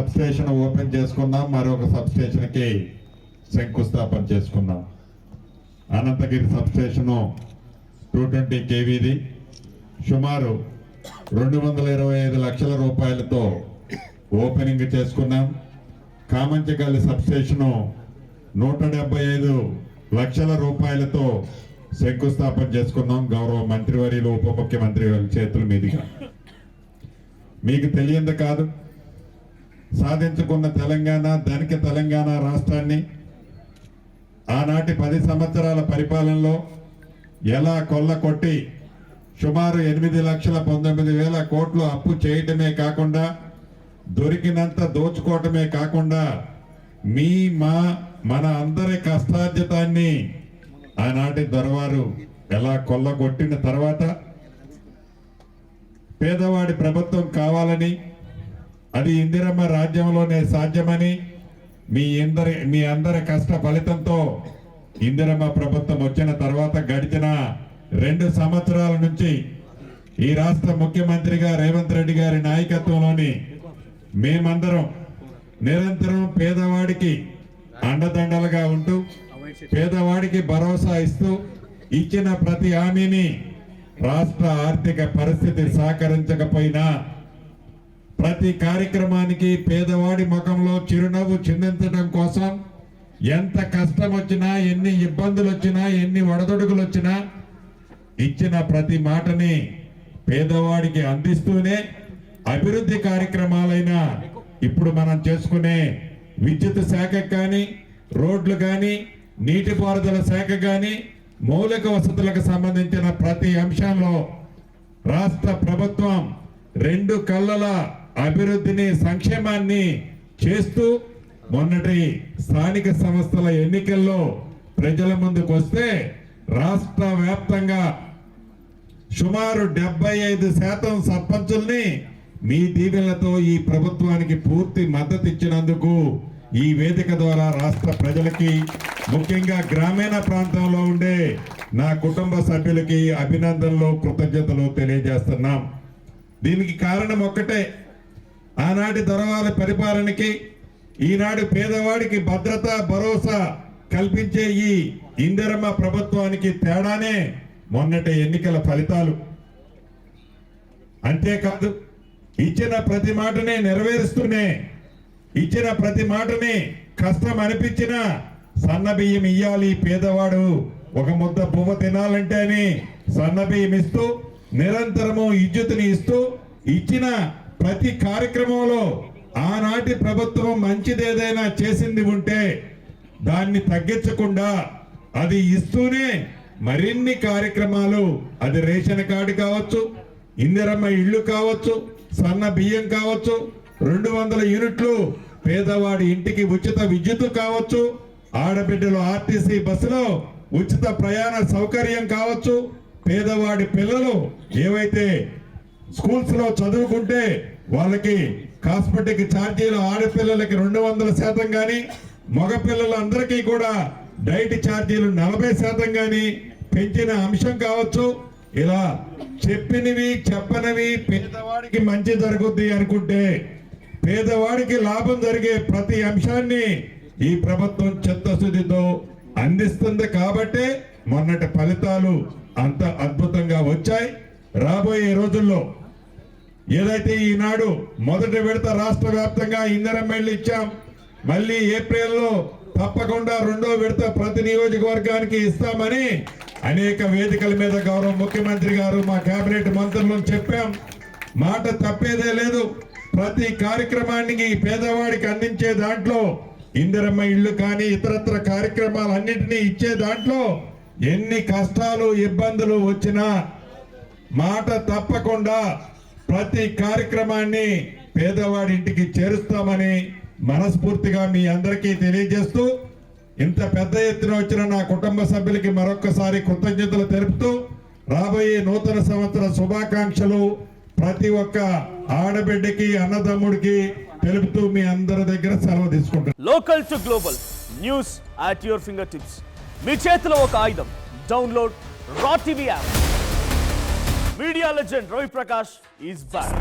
Substation open చేసుకున్నాం, మరొక సబ్స్టేషన్కి శంకుస్థాపన చేసుకున్నాం. అనంతగిరి సబ్స్టేషను 220 kVది సుమారు 225 లక్షల రూపాయలతో ఓపెనింగ్ చేసుకున్నాం. కామంచికల్లి సబ్స్టేషను 175 లక్షల రూపాయలతో శంకుస్థాపన చేసుకున్నాం. గౌరవ మంత్రివర్యులు, ఉప ముఖ్యమంత్రి చేతుల మీదుగా. మీకు తెలియంది కాదు, సాధించుకున్న తెలంగాణ, ధనిక తెలంగాణ రాష్ట్రాన్ని ఆనాటి 10 సంవత్సరాల పరిపాలనలో ఎలా కొల్లకొట్టి సుమారు 8,19,000 కోట్లు అప్పు చేయటమే కాకుండా, దొరికినంత దోచుకోవటమే కాకుండా, మన అందరి కష్టార్జితాన్ని ఆనాటి దొరవారు ఎలా కొల్లగొట్టిన తర్వాత పేదవాడి ప్రభుత్వం కావాలని, అది ఇందిరమ్మ రాజ్యంలోనే సాధ్యమని, మీ అందరి కష్ట ఫలితంతో ఇందిరమ్మ ప్రభుత్వం వచ్చిన తర్వాత గడిచిన 2 సంవత్సరాల నుంచి ఈ రాష్ట్ర ముఖ్యమంత్రిగా రేవంత్ రెడ్డి గారి నాయకత్వంలోని మేమందరం నిరంతరం పేదవాడికి అండదండలుగా ఉంటూ, పేదవాడికి భరోసా ఇస్తూ, ఇచ్చిన ప్రతి హామీని రాష్ట్ర ఆర్థిక పరిస్థితి సహకరించకపోయినా ప్రతి కార్యక్రమానికి పేదవాడి ముఖంలో చిరునవ్వు చిందించడం కోసం ఎంత కష్టం వచ్చినా, ఎన్ని ఇబ్బందులు వచ్చినా, ఎన్ని ఒడదొడుగులు వచ్చినా ఇచ్చిన ప్రతి మాటని పేదవాడికి అందిస్తూనే అభివృద్ధి కార్యక్రమాలైనా ఇప్పుడు మనం చేసుకునే విద్యుత్ శాఖకు కానీ, రోడ్లు కానీ, నీటిపారుదల శాఖ కానీ, మౌలిక వసతులకు సంబంధించిన ప్రతి అంశంలో రాష్ట్ర ప్రభుత్వం 2 కళ్ళల అభివృద్ధిని, సంక్షేమాన్ని చేస్తూ మొన్నటి స్థానిక సంస్థల ఎన్నికల్లో ప్రజల ముందుకు వస్తే రాష్ట్ర వ్యాప్తంగా సుమారు 75% సర్పంచుల్ని మీ దీవెనలతో ఈ ప్రభుత్వానికి పూర్తి మద్దతు ఇచ్చినందుకు ఈ వేదిక ద్వారా రాష్ట్ర ప్రజలకి, ముఖ్యంగా గ్రామీణ ప్రాంతంలో ఉండే నా కుటుంబ సభ్యులకి అభినందనలు, కృతజ్ఞతలు తెలియజేస్తున్నాం. దీనికి కారణం ఒక్కటే, ఆనాటి దొరవారి పరిపాలనకి ఈనాడు పేదవాడికి భద్రత, భరోసా కల్పించే ఈ ఇందిరమ్మ ప్రభుత్వానికి తేడానే మొన్నటి ఎన్నికల ఫలితాలు. అంతేకాదు, ఇచ్చిన ప్రతి మాటని నెరవేరుస్తూనే, ఇచ్చిన ప్రతి మాటని కష్టం అనిపించిన సన్న బియ్యం ఇయ్యాలి, పేదవాడు ఒక ముద్ద పువ్వు తినాలంటే అని సన్న బియ్యం ఇస్తూ, నిరంతరము విద్యుత్తుని ఇస్తూ, ఇచ్చిన ప్రతి కార్యక్రమంలో ఆనాటి ప్రభుత్వం మంచిదేదైనా చేసింది ఉంటే దాన్ని తగ్గించకుండా అది ఇస్తూనే మరిన్ని కార్యక్రమాలు, అది రేషన్ కార్డు కావచ్చు, ఇందిరమ్మ ఇళ్ళు కావచ్చు, సన్న బియ్యం కావచ్చు, 200 యూనిట్లు పేదవాడి ఇంటికి ఉచిత విద్యుత్ కావచ్చు, ఆడబిడ్డలు ఆర్టీసీ బస్సులో ఉచిత ప్రయాణ సౌకర్యం కావచ్చు, పేదవాడి పిల్లలు ఏవైతే స్కూల్స్ లో చదువుకుంటే వాళ్ళకి కాస్మెటిక్ ఛార్జీలు ఆడపిల్లలకి 200% కానీ, మగ పిల్లలందరికీ కూడా డైట్ ఛార్జీలు 40% కానీ పెంచిన అంశం కావచ్చు. ఇలా చెప్పినవి చెప్పనివి పేదవాడికి మంచి జరుగుద్ది అనుకుంటే పేదవాడికి లాభం జరిగే ప్రతి అంశాన్ని ఈ ప్రభుత్వం చిత్తశుద్ధితో అందిస్తుంది. కాబట్టే మొన్నటి ఫలితాలు అంత అద్భుతంగా వచ్చాయి. రాబోయే రోజుల్లో ఏదైతే ఈనాడు మొదటి విడత రాష్ట్ర వ్యాప్తంగా ఇందిరమ్మ ఇళ్ళు ఇచ్చాం, మళ్ళీ ఏప్రిల్లో తప్పకుండా 2వ విడత ప్రతి నియోజకవర్గానికి ఇస్తామని అనేక వేదికల మీద గౌరవ ముఖ్యమంత్రి గారు, మా కేబినెట్ మంత్రులను చెప్పాం. మాట తప్పేదే లేదు. ప్రతి కార్యక్రమానికి పేదవాడికి అందించే దాంట్లో ఇందిరమ్మ ఇళ్ళు కానీ ఇతరత్ర కార్యక్రమాలన్నింటినీ ఇచ్చే దాంట్లో ఎన్ని కష్టాలు, ఇబ్బందులు వచ్చినా మాట తప్పకుండా ప్రతి కార్యక్రమాన్ని పేదవాడి ఇంటికి చేరుస్తామని మనస్ఫూర్తిగా మీ అందరికీ తెలియజేస్తూ, ఇంత పెద్ద ఎత్తున వచ్చిన నా కుటుంబ సభ్యులకి మరొక్కసారి కృతజ్ఞతలు తెలుపుతూ, రాబోయే నూతన సంవత్సర శుభాకాంక్షలు ప్రతి ఒక్క ఆడబిడ్డకి, అన్నదమ్ముడికి తెలుపుతూ మీ అందరి దగ్గర సెలవు తీసుకుంటాను. Local to global news at your fingertips. మీ చేతిలో ఒక ఆయుధం. Download R TV app. Media legend Ravi Prakash is back.